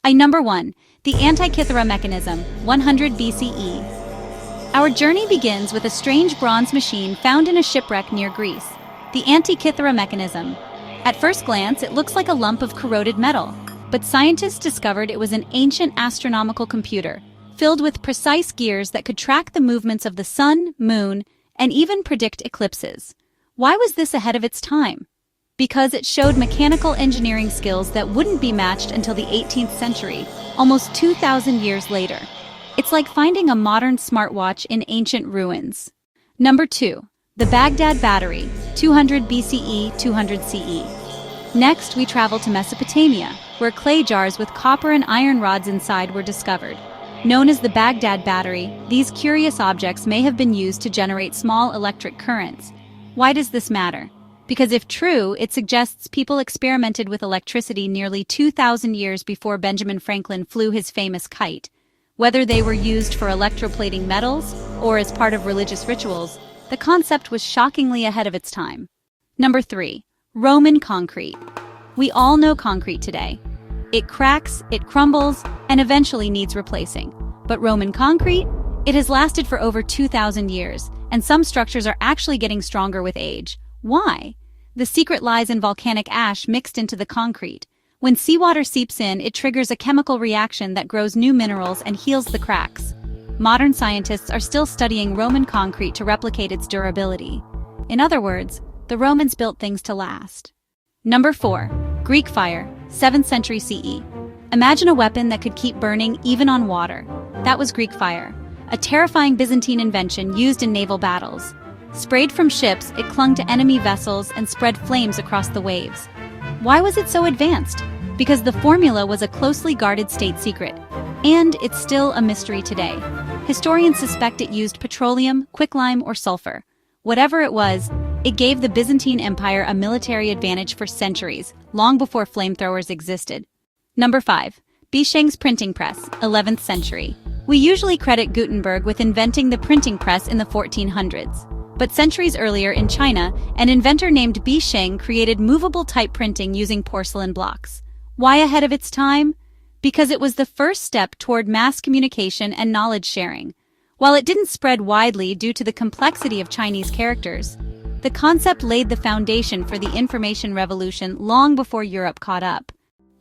Number 1. The Antikythera Mechanism, 100 BCE. Our journey begins with a strange bronze machine found in a shipwreck near Greece. The Antikythera Mechanism. At first glance, it looks like a lump of corroded metal, but scientists discovered it was an ancient astronomical computer, filled with precise gears that could track the movements of the sun, moon, and even predict eclipses. Why was this ahead of its time? Because it showed mechanical engineering skills that wouldn't be matched until the 18th century, almost 2,000 years later. It's like finding a modern smartwatch in ancient ruins. Number 2. The Baghdad Battery, 200 BCE, 200 CE. Next, we travel to Mesopotamia, where clay jars with copper and iron rods inside were discovered. Known as the Baghdad Battery, these curious objects may have been used to generate small electric currents. Why does this matter? Because if true, it suggests people experimented with electricity nearly 2,000 years before Benjamin Franklin flew his famous kite. Whether they were used for electroplating metals or as part of religious rituals, the concept was shockingly ahead of its time. Number 3. Roman concrete. We all know concrete today. It cracks, it crumbles, and eventually needs replacing. But Roman concrete? It has lasted for over 2,000 years, and some structures are actually getting stronger with age. Why? The secret lies in volcanic ash mixed into the concrete. When seawater seeps in, it triggers a chemical reaction that grows new minerals and heals the cracks. Modern scientists are still studying Roman concrete to replicate its durability. In other words, the Romans built things to last. Number 4. Greek fire, 7th century CE. Imagine a weapon that could keep burning even on water. That was Greek fire, a terrifying Byzantine invention used in naval battles. Sprayed from ships, it clung to enemy vessels and spread flames across the waves. Why was it so advanced? Because the formula was a closely guarded state secret. And it's still a mystery today. Historians suspect it used petroleum, quicklime, or sulfur. Whatever it was, it gave the Byzantine Empire a military advantage for centuries, long before flamethrowers existed. Number 5. Sheng's printing press, 11th century. We usually credit Gutenberg with inventing the printing press in the 1400s. But centuries earlier in China, an inventor named Sheng created movable type printing using porcelain blocks. Why ahead of its time? Because it was the first step toward mass communication and knowledge sharing. While it didn't spread widely due to the complexity of Chinese characters, the concept laid the foundation for the information revolution long before Europe caught up.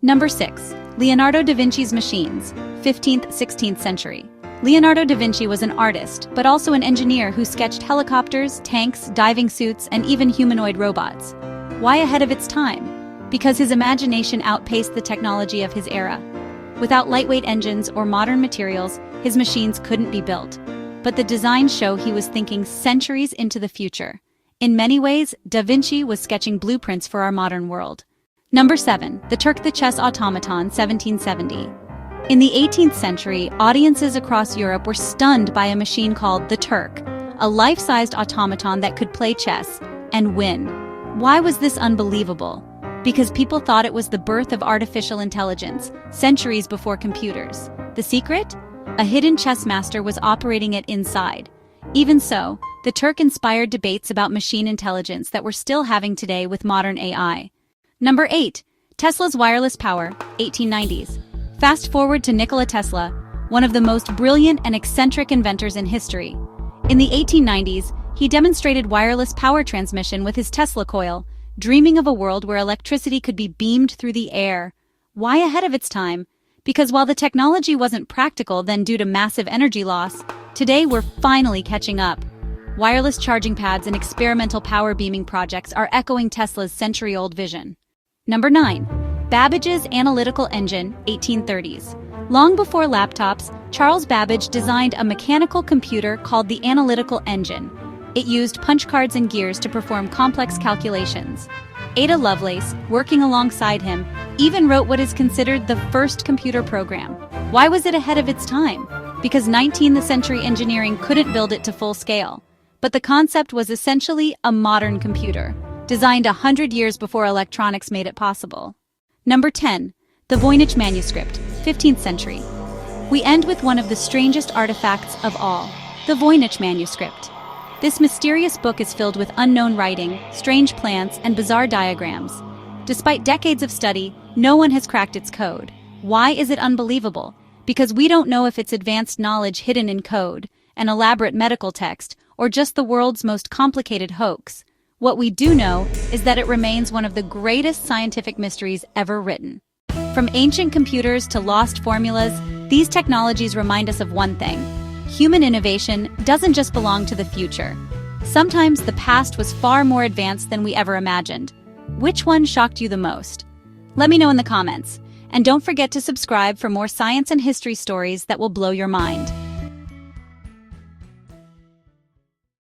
Number 6. Leonardo da Vinci's machines, 15th–16th century. Leonardo da Vinci was an artist, but also an engineer who sketched helicopters, tanks, diving suits, and even humanoid robots. Why ahead of its time? Because his imagination outpaced the technology of his era. Without lightweight engines or modern materials, his machines couldn't be built. But the designs show he was thinking centuries into the future. In many ways, Da Vinci was sketching blueprints for our modern world. Number 7. The Turk the chess automaton, 1770. In the 18th century, audiences across Europe were stunned by a machine called the Turk, a life-sized automaton that could play chess and win. Why was this unbelievable? Because people thought it was the birth of artificial intelligence, centuries before computers. The secret? A hidden chess master was operating it inside. Even so, the Turk inspired debates about machine intelligence that we're still having today with modern AI. Number 8. Tesla's wireless power, 1890s. Fast forward to Nikola Tesla, one of the most brilliant and eccentric inventors in history. In the 1890s, he demonstrated wireless power transmission with his Tesla coil, dreaming of a world where electricity could be beamed through the air. Why ahead of its time? Because while the technology wasn't practical then due to massive energy loss, today we're finally catching up. Wireless charging pads and experimental power beaming projects are echoing Tesla's century-old vision. Number 9. Babbage's analytical engine, 1830s. Long before laptops, Charles Babbage designed a mechanical computer called the analytical engine. It used punch cards and gears to perform complex calculations. Ada Lovelace, working alongside him, even wrote what is considered the first computer program. Why was it ahead of its time? Because 19th century engineering couldn't build it to full scale. But the concept was essentially a modern computer, designed 100 years before electronics made it possible. Number 10. The Voynich manuscript, 15th century. We end with one of the strangest artifacts of all, the Voynich manuscript. This mysterious book is filled with unknown writing, strange plants, and bizarre diagrams. Despite decades of study, no one has cracked its code. Why is it unbelievable? Because we don't know if it's advanced knowledge hidden in code, an elaborate medical text, or just the world's most complicated hoax. What we do know is that it remains one of the greatest scientific mysteries ever written. From ancient computers to lost formulas, these technologies remind us of one thing: human innovation doesn't just belong to the future. Sometimes the past was far more advanced than we ever imagined. Which one shocked you the most? Let me know in the comments. And don't forget to subscribe for more science and history stories that will blow your mind.